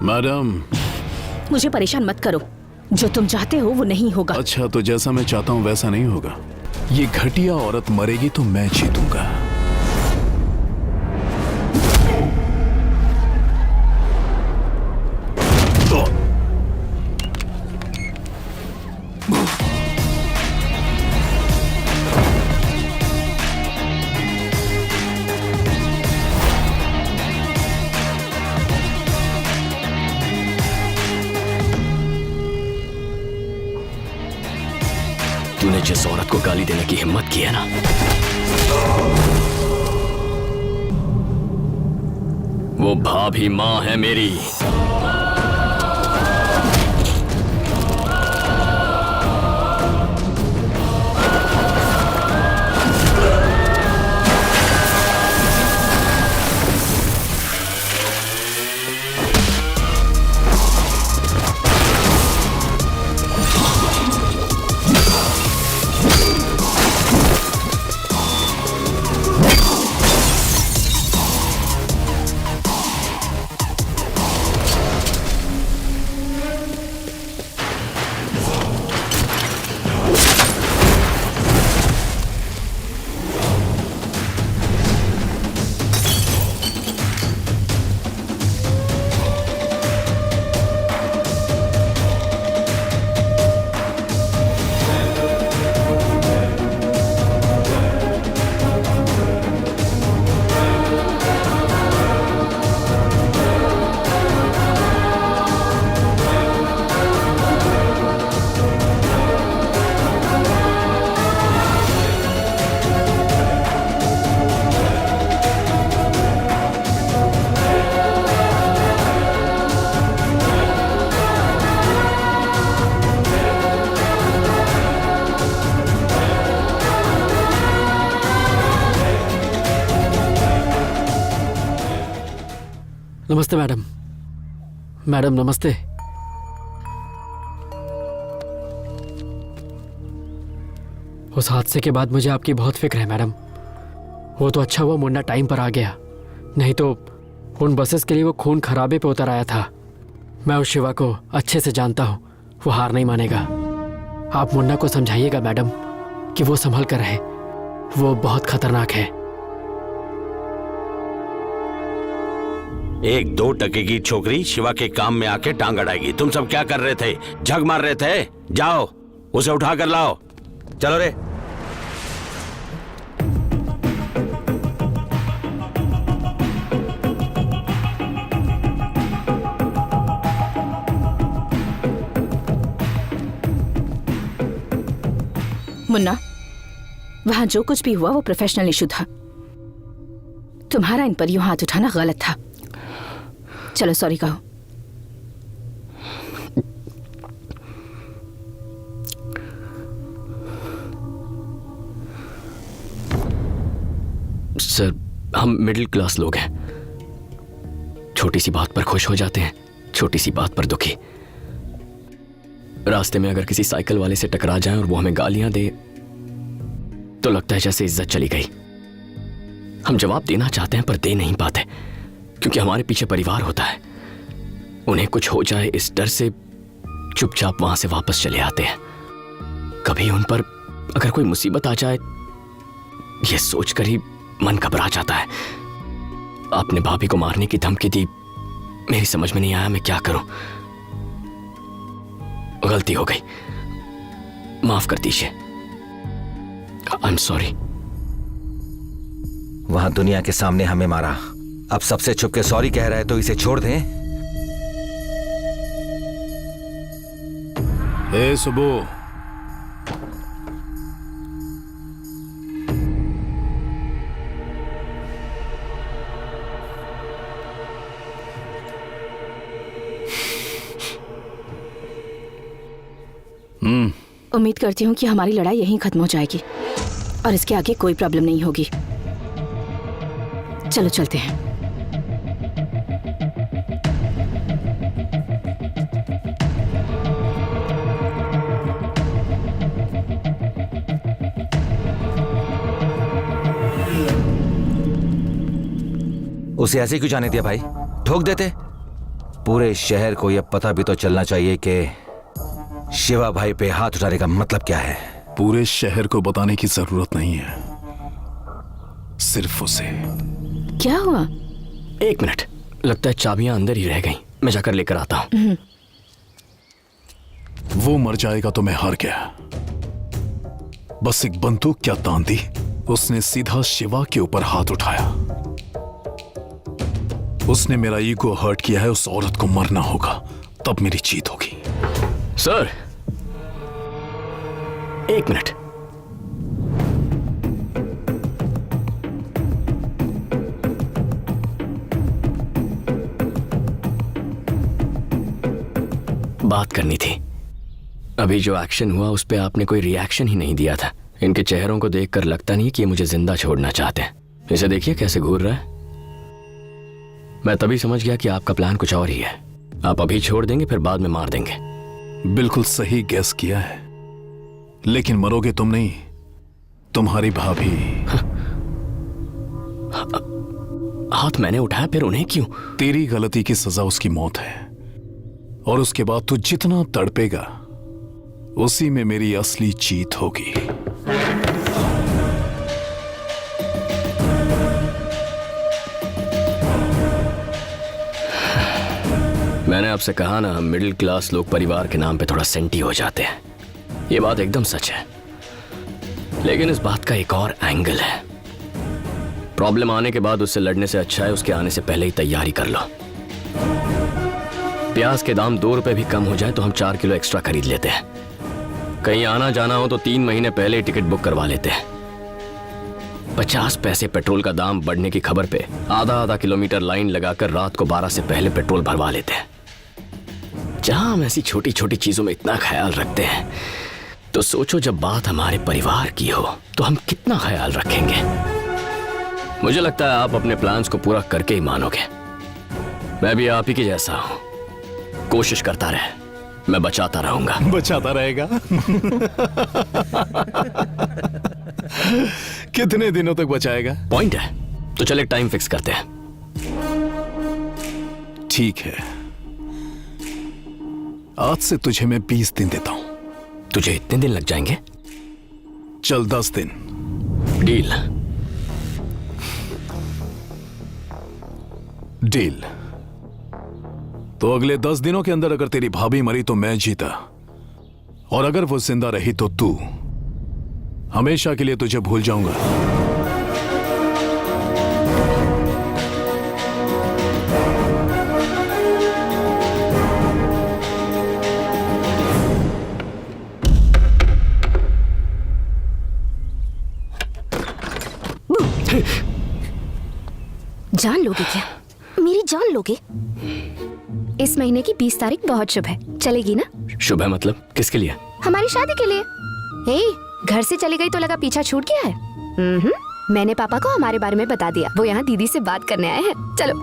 Madam, मुझे परेशान मत करो। जो तुम चाहते हो वो नहीं होगा। अच्छा, तो जैसा मैं चाहता हूँ वैसा नहीं होगा। ये घटिया औरत मरेगी तो मैं जीतूंगा। तूने जिस औरत को गाली देने की हिम्मत की है ना, वो भाभी मां है मेरी। नमस्ते मैडम। मैडम नमस्ते। उस हादसे के बाद मुझे आपकी बहुत फिक्र है मैडम। वो तो अच्छा हुआ मुन्ना टाइम पर आ गया, नहीं तो उन बसेस के लिए वो खून खराबे पे उतर आया था। मैं उस शिवा को अच्छे से जानता हूँ, वो हार नहीं मानेगा। आप मुन्ना को समझाइएगा मैडम कि वो संभल कर रहे, वो बहुत खतरनाक है। एक 2 टके की छोकरी शिवा के काम में आके टांग अड़ाएगी। तुम सब क्या कर रहे थे? झग मार रहे थे? जाओ उसे उठा कर लाओ। चलो रे। मुन्ना, वहां जो कुछ भी हुआ वो प्रोफेशनल इशू था। तुम्हारा इन पर यूं हाथ उठाना गलत था। चलो सॉरी कहो। सर, हम मिडिल क्लास लोग हैं। छोटी सी बात पर खुश हो जाते हैं, छोटी सी बात पर दुखी। रास्ते में अगर किसी साइकिल वाले से टकरा जाएं और वो हमें गालियां दे तो लगता है जैसे इज्जत चली गई। हम जवाब देना चाहते हैं पर दे नहीं पाते, क्योंकि हमारे पीछे परिवार होता है। उन्हें कुछ हो जाए इस डर से चुपचाप वहां से वापस चले आते हैं। कभी उन पर अगर कोई मुसीबत आ जाए ये सोचकर ही मन घबरा जाता है। आपने भाभी को मारने की धमकी दी, मेरी समझ में नहीं आया मैं क्या करूं। गलती हो गई, माफ कर दीजिए। I am sorry. वहां दुनिया के सामने हमें मारा, अब सबसे छुप के सॉरी कह रहा है तो इसे छोड़ दें? ए सुबो, उम्मीद करती हूँ कि हमारी लड़ाई यहीं खत्म हो जाएगी और इसके आगे कोई प्रॉब्लम नहीं होगी। चलो चलते हैं। उसे ऐसे क्यों जाने दिया भाई? ठोक देते। पूरे शहर को यह पता भी तो चलना चाहिए कि शिवा भाई पे हाथ उठाने का मतलब क्या है। पूरे शहर को बताने की जरूरत नहीं है, सिर्फ उसे। क्या हुआ? एक मिनट, लगता है चाबियां अंदर ही रह गई, मैं जाकर लेकर आता हूं। वो मर जाएगा तो मैं हार गया। बस एक बंदूक क्या तान दी, उसने सीधा शिवा के ऊपर हाथ उठाया। उसने मेरा ईगो हर्ट किया है, उस औरत को मरना होगा, तब मेरी जीत होगी। सर, एक मिनट। बात करनी थी। अभी जो एक्शन हुआ उस पे आपने कोई रिएक्शन ही नहीं दिया था। इनके चेहरों को देखकर लगता नहीं कि ये मुझे जिंदा छोड़ना चाहते हैं। इसे देखिए कैसे घूर रहा है। मैं तभी समझ गया कि आपका प्लान कुछ और ही है। आप अभी छोड़ देंगे फिर बाद में मार देंगे। बिल्कुल सही गैस किया है, लेकिन मरोगे तुम नहीं, तुम्हारी भाभी। हाथ मैंने उठाया, फिर उन्हें क्यों? तेरी गलती की सजा उसकी मौत है, और उसके बाद तू जितना तड़पेगा उसी में मेरी असली जीत होगी। मैंने आपसे कहा ना, हम मिडिल क्लास लोग परिवार के नाम पे थोड़ा सेंटी हो जाते हैं। ये बात एकदम सच है, लेकिन इस बात का एक और एंगल है। प्रॉब्लम आने के बाद उससे लड़ने से अच्छा है उसके आने से पहले ही तैयारी कर लो। प्याज के दाम 2 रुपए भी कम हो जाए तो हम 4 किलो एक्स्ट्रा खरीद लेते हैं। कहीं आना जाना हो तो 3 महीने पहले ही टिकट बुक करवा लेते हैं। 50 पैसे पेट्रोल का दाम बढ़ने की खबर पे आधा किलोमीटर लाइन लगाकर रात को 12 से पहले पेट्रोल भरवा लेते हैं। जहां हम ऐसी छोटी छोटी चीजों में इतना ख्याल रखते हैं, तो सोचो जब बात हमारे परिवार की हो तो हम कितना ख्याल रखेंगे। मुझे लगता है आप अपने प्लान्स को पूरा करके ही मानोगे। मैं भी आप ही के जैसा हूं, कोशिश करता रहे, मैं बचाता रहूंगा। बचाता रहेगा? कितने दिनों तक बचाएगा? पॉइंट है, तो चले टाइम फिक्स करते हैं। ठीक है, आज से तुझे मैं 20 दिन देता हूं। तुझे इतने दिन लग जाएंगे? चल 10 दिन। डील। डील। तो अगले 10 दिनों के अंदर अगर तेरी भाभी मरी तो मैं जीता, और अगर वो जिंदा रही तो तू। हमेशा के लिए तुझे भूल जाऊंगा। जान लोगे क्या? मेरी जान लोगे? इस महीने की 20 तारीख बहुत शुभ है, चलेगी ना? शुभ है मतलब किसके लिए? हमारी शादी के लिए। हे, घर से चली गई तो लगा पीछा छूट गया है। मैंने पापा को हमारे बारे में बता दिया, वो यहाँ दीदी से बात करने आए हैं। चलो।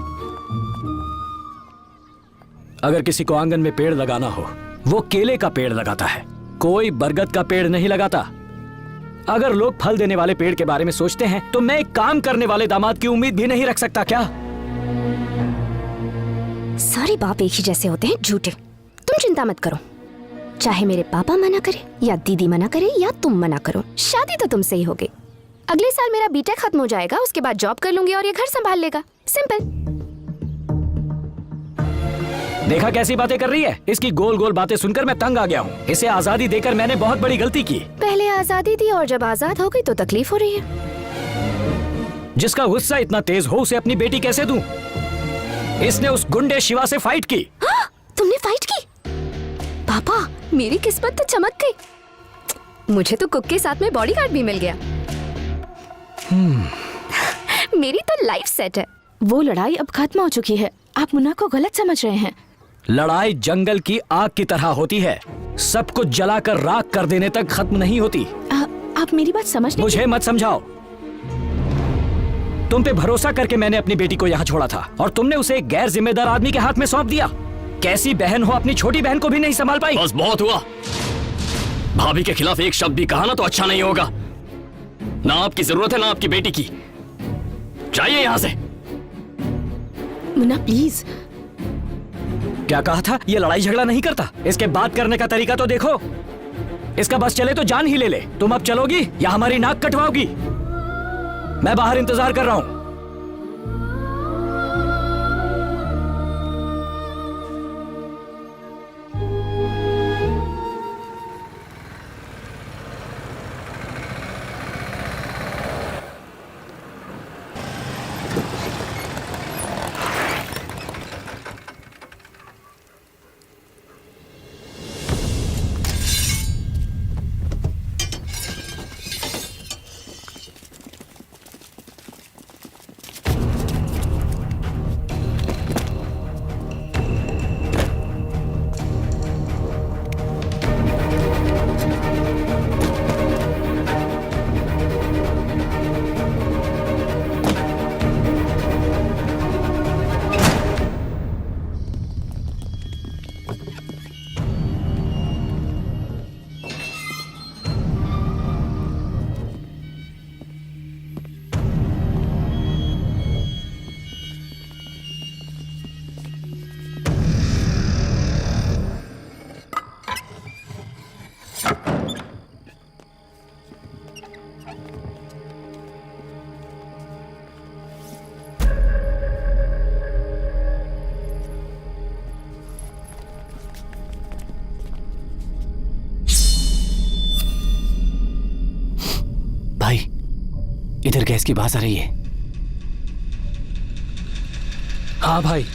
अगर किसी को आंगन में पेड़ लगाना हो, वो केले का पेड़ लगाता है, कोई बरगद का पेड़ नहीं लगाता। अगर लोग फल देने वाले पेड़ के बारे में सोचते हैं तो मैं एक काम करने वाले दामाद की उम्मीद भी नहीं रख सकता क्या? सारे बाप एक ही जैसे होते हैं, झूठे। तुम चिंता मत करो, चाहे मेरे पापा मना करे या दीदी मना करे या तुम मना करो, शादी तो तुमसे ही होगी। अगले साल मेरा बीटेक खत्म हो जाएगा, उसके बाद जॉब कर लूंगी और ये घर संभाल लेगा। सिंपल। देखा कैसी बातें कर रही है? इसकी गोल गोल बातें सुनकर मैं तंग आ गया हूँ। इसे आजादी देकर मैंने बहुत बड़ी गलती की। पहले आजादी दी और जब आजाद हो गई तो तकलीफ हो रही है। जिसका गुस्सा इतना तेज हो उसे अपनी बेटी कैसे दूं? इसने उस गुंडे शिवा से फाइट की। हाँ, तुमने फाइट की? पापा, मेरी किस्मत तो चमक गई। मुझे तो कुक के साथ में बॉडीगार्ड भी मिल गया। मेरी तो लाइफ सेट है। वो लड़ाई अब खत्म हो चुकी है, आप मुन्ना को गलत समझ रहे हैं। लड़ाई जंगल की आग की तरह होती है, सब कुछ जलाकर राख कर देने तक खत्म नहीं होती। आप मेरी बात समझ नहीं। मुझे मत समझाओ। तुम पे भरोसा करके मैंने अपनी बेटी को यहाँ छोड़ा था और तुमने उसे एक गैर जिम्मेदार आदमी के हाथ में सौंप दिया। कैसी बहन हो, अपनी छोटी बहन को भी नहीं संभाल पाई। बस बहुत हुआ। भाभी के खिलाफ एक शब्द भी कहा ना तो अच्छा नहीं होगा। ना आपकी जरूरत है ना आपकी बेटी की। जाइए यहाँ से। मुन्ना प्लीज। क्या कहा था? ये लड़ाई झगड़ा नहीं करता। इसके बात करने का तरीका तो देखो। इसका बस चले तो जान ही ले ले। तुम अब चलोगी या हमारी नाक कटवाओगी? मैं बाहर इंतजार कर रहा हूं। भाई, इधर गैस की बात आ रही है। हाँ भाई।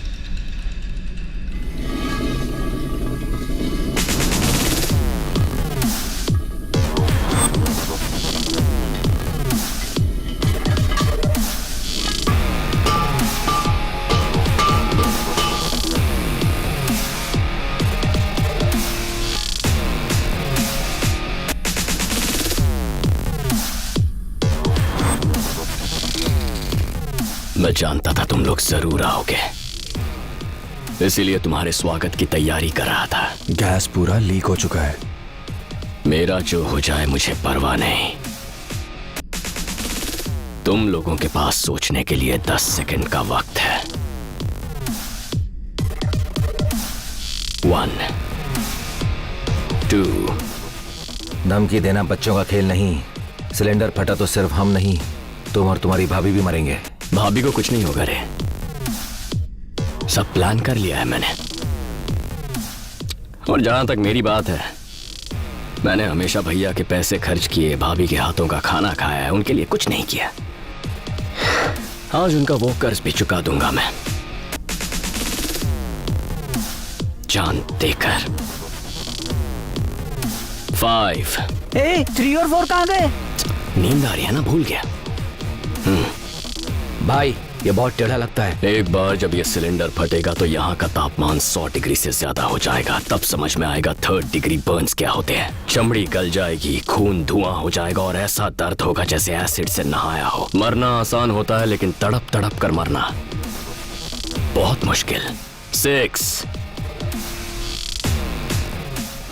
मैं जानता था तुम लोग जरूर आओगे, इसीलिए तुम्हारे स्वागत की तैयारी कर रहा था। गैस पूरा लीक हो चुका है। मेरा जो हो जाए मुझे परवाह नहीं। तुम लोगों के पास सोचने के लिए 10 सेकंड का वक्त है। 1 2 धमकी देना बच्चों का खेल नहीं। सिलेंडर फटा तो सिर्फ हम नहीं, तुम और तुम्हारी भाभी भी मरेंगे। भाभी को कुछ नहीं होगा रे, सब प्लान कर लिया है मैंने। और जहां तक मेरी बात है, मैंने हमेशा भैया के पैसे खर्च किए, भाभी के हाथों का खाना खाया है, उनके लिए कुछ नहीं किया। आज उनका वो कर्ज भी चुका दूंगा मैं, जान देकर। 5 3 और 4 कहाँ गए? नींद आ रही है ना, भूल गया। भाई ये बहुत टेढ़ा लगता है। एक बार जब ये सिलेंडर फटेगा तो यहाँ का तापमान 100 डिग्री से ज्यादा हो जाएगा। तब समझ में आएगा 3rd डिग्री बर्न्स क्या होते हैं। चमड़ी गल जाएगी, खून धुआं हो जाएगा और ऐसा दर्द होगा जैसे एसिड से नहाया हो। मरना आसान होता है, लेकिन तड़प तड़प कर मरना बहुत मुश्किल। 6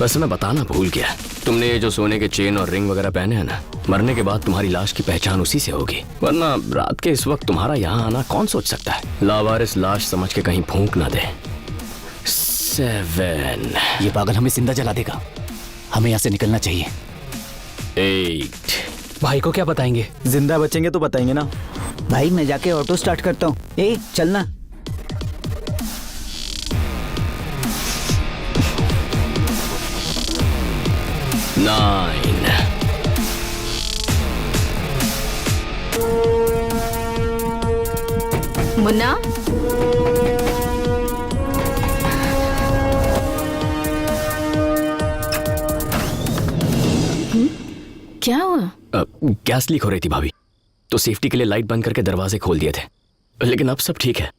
वैसे मैं बताना भूल गया, तुमने ये जो सोने के चेन और रिंग वगैरह पहने हैं ना, मरने के बाद तुम्हारी लाश की पहचान उसी से होगी। वरना रात के इस वक्त तुम्हारा यहाँ आना कौन सोच सकता है। लावारिस लाश समझ के कहीं फूंक ना दे। 7 ये पागल हमें जिंदा जला देगा, हमें यहाँ से निकलना चाहिए। 8 भाई को क्या बताएंगे? जिंदा बचेंगे तो बताएंगे ना। भाई मैं जाके ऑटो स्टार्ट करता हूँ। ए चलना। 9 मुन्ना, क्या हुआ? गैस लीक हो रही थी भाभी, तो सेफ्टी के लिए लाइट बंद करके दरवाजे खोल दिए थे, लेकिन अब सब ठीक है।